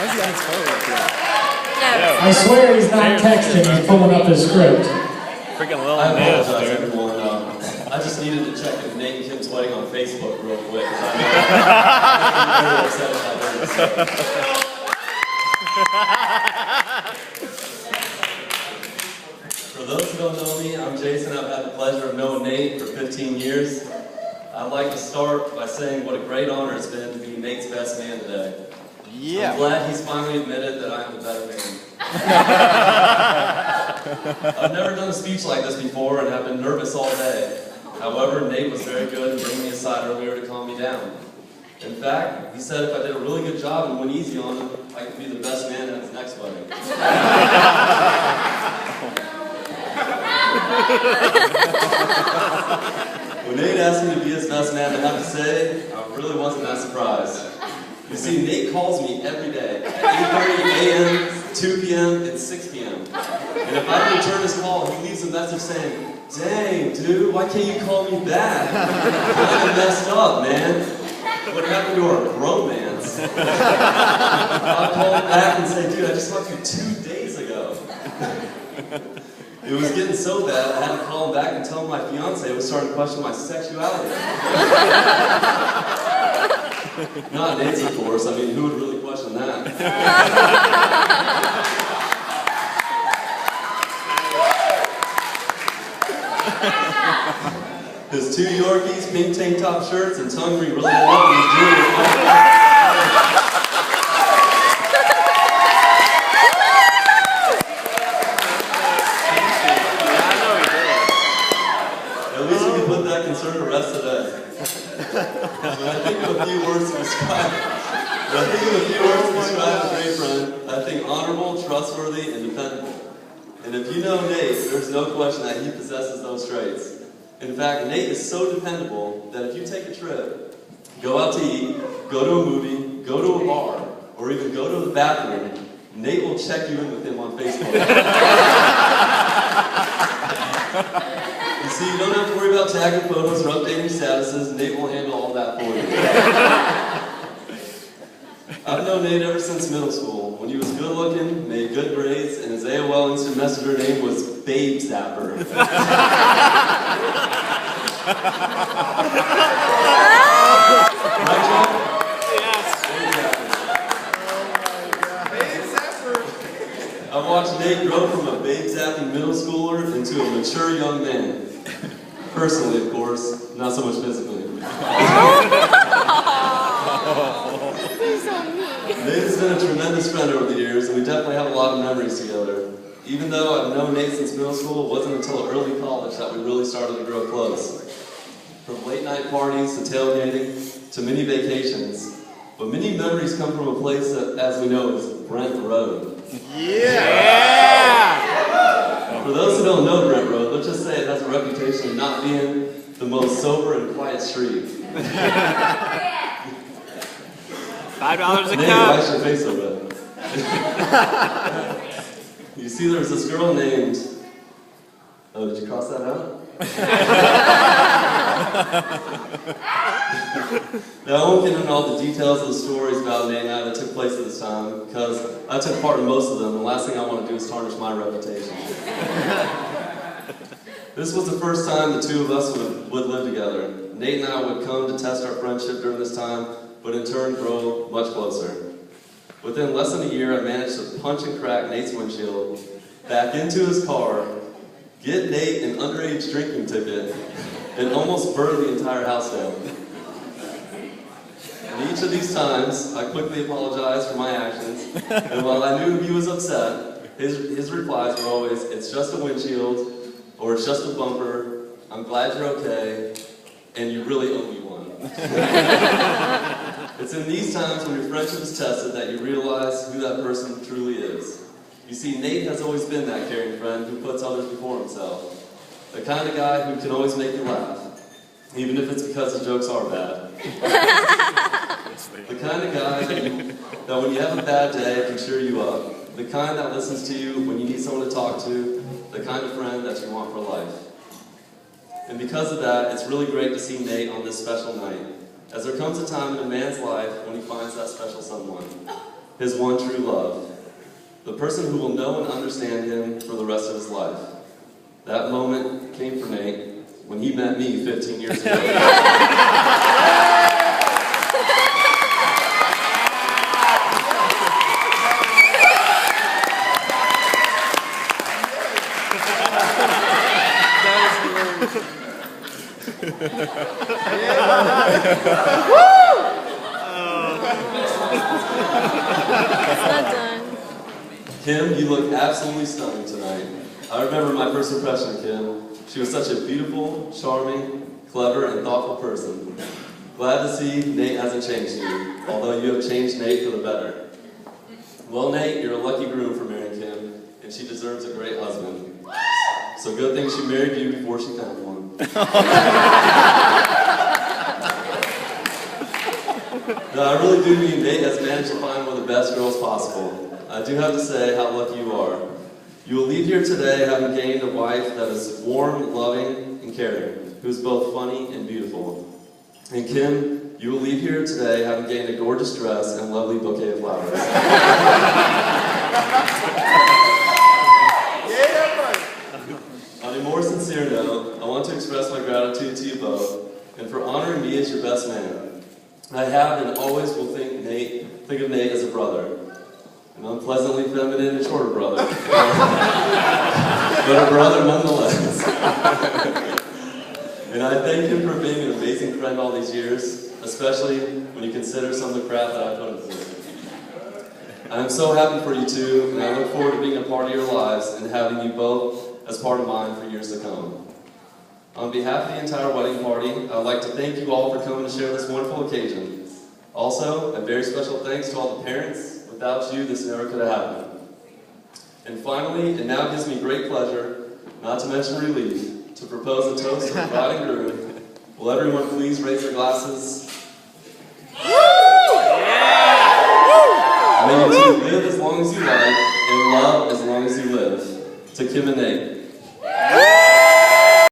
I swear he's not texting, he's pulling up his script. Freaking Lil I Nas, apologize, dude. everyone. I just needed to check if Nate and Kim's wedding on Facebook real quick. I'm very upset about this. For those who don't know me, I'm Jason. I've had the pleasure of knowing Nate for 15 years. I'd like to start by saying what a great honor it's been to be Nate's best man today. Yeah. I'm glad he's finally admitted that I am the better man. I've never done a speech like this before and have been nervous all day. However, Nate was very good in bringing me aside earlier to calm me down. In fact, he said if I did a really good job and went easy on him, I could be the best man at his next wedding. When Nate asked me to be his best man, I have to say, I really wasn't that surprised. You see, Nate calls me every day at 8:30 a.m., 2 p.m., and 6 p.m. And if I don't return his call, he leaves a message saying, "Dang, dude, why can't you call me back? I'm messed up, man. What happened to our bromance?" I'll call him back and say, "Dude, I just fucked you 2 days ago." It was getting so bad, I had to call him back and tell him my fiance was starting to question my sexuality. Not Nate's, of course. I mean, who would really question that? His 2 Yorkies, pink tank top shirts, and tongue ring really well and he's doing it. At least we can put that concern to rest today. When I think of a few words to describe a great friend, I think honorable, trustworthy, and dependable. And if you know Nate, there's no question that he possesses those traits. In fact, Nate is so dependable that if you take a trip, go out to eat, go to a movie, go to a bar, or even go to the bathroom, Nate will check you in with him on Facebook. You see, you don't have to worry about tagging photos or updating statuses. Nate will handle all that for you. I've known Nate ever since middle school, when he was good looking, made good grades, and his AOL Instant Messenger name was Babe Zapper. Right, John? Yes. Babe Zapper. I've watched Nate grow from a babe zapping middle schooler into a mature young man. Personally, of course, not so much physically. Nate has been a tremendous friend over the years, and we definitely have a lot of memories together. Even though I've known Nate since middle school, it wasn't until early college that we really started to grow close. From late night parties to tailgating to mini vacations. But many memories come from a place that, as we know, is Brent Road. Yeah! For those who don't know Brent Road, let's just say it has a reputation of not being the most sober and quiet street. $5 a Nate, cup. why is your face so red? You see, there's this girl named... Oh, did you cross that out? Now, I won't get into all the details of the stories about Nate and I that took place at this time, because I took part in most of them, and the last thing I want to do is tarnish my reputation. This was the first time the two of us would live together. Nate and I would come to test our friendship during this time, but in turn grow much closer. Within less than a year, I managed to punch and crack Nate's windshield, back into his car, get Nate an underage drinking ticket, and almost burn the entire house down. And each of these times, I quickly apologized for my actions, and while I knew he was upset, his replies were always, "It's just a windshield," or "It's just a bumper, I'm glad you're okay, and you really owe me one." It's in these times when your friendship is tested that you realize who that person truly is. You see, Nate has always been that caring friend who puts others before himself. The kind of guy who can always make you laugh, even if it's because the jokes are bad. The kind of guy that when you have a bad day can cheer you up. The kind that listens to you when you need someone to talk to. The kind of friend that you want for life. And because of that, it's really great to see Nate on this special night, as there comes a time in a man's life when he finds that special someone. his one true love, the person who will know and understand him for the rest of his life. That moment came for Nate when he met me 15 years ago. It's not done. Kim, you look absolutely stunning tonight. I remember my first impression of Kim. She was such a beautiful, charming, clever, and thoughtful person. Glad to see Nate hasn't changed you, although you have changed Nate for the better. Well, Nate, you're a lucky groom for marrying Kim, and she deserves a great husband. So good thing she married you before she found one. No, I really do mean Nate has managed to find one of the best girls possible. I do have to say how lucky you are. You will leave here today having gained a wife that is warm, loving, and caring, who is both funny and beautiful. And Kim, you will leave here today having gained a gorgeous dress and lovely bouquet of flowers. On a more sincere note, I want to express my gratitude to you both, and for honoring me as your best man. I have and always will think of Nate as a brother. An unpleasantly feminine and shorter brother. But a brother nonetheless. And I thank him for being an amazing friend all these years, especially when you consider some of the crap that I put him through. I am so happy for you two, and I look forward to being a part of your lives and having you both as part of mine for years to come. On behalf of the entire wedding party, I would like to thank you all for coming to share this wonderful occasion. Also, a very special thanks to all the parents. Without you, this never could have happened. And finally, it now gives me great pleasure, not to mention relief, to propose a toast to the bride and groom. Will everyone please raise their glasses? May you two live as long as you like, and love as long as you live. To Kim and Nate.